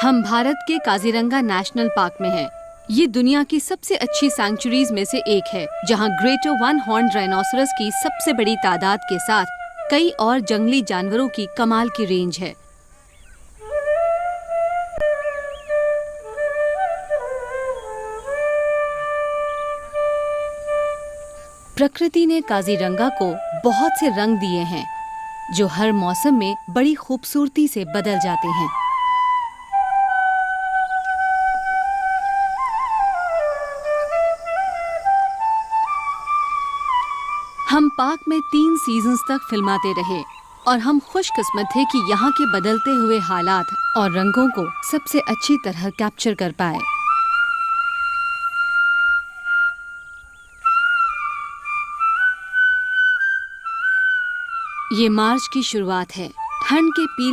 हम भारत के Kaziranga national park में हैं। ये दुनिया की सबसे अच्छी सैंक्चुरीज में से एक है, जहां ग्रेटर वन हॉर्न राइनोसरस की सबसे बड़ी तादाद के साथ कई और जंगली जानवरों की कमाल की रेंज है। प्रकृति ने काजीरंगा को बहुत से रंग दिए हैं, जो हर मौसम में बड़ी खूबसूरती से बदल जाते हैं। हम पार्क में 3 सीजन्स तक फिल्माते रहे और हम खुशकिस्मत थे कि यहाँ के बदलते हुए हालात और रंगों को सबसे अच्छी तरह कैप्चर कर पाए। ये मार्च की शुरुआत है। ठंड के पीले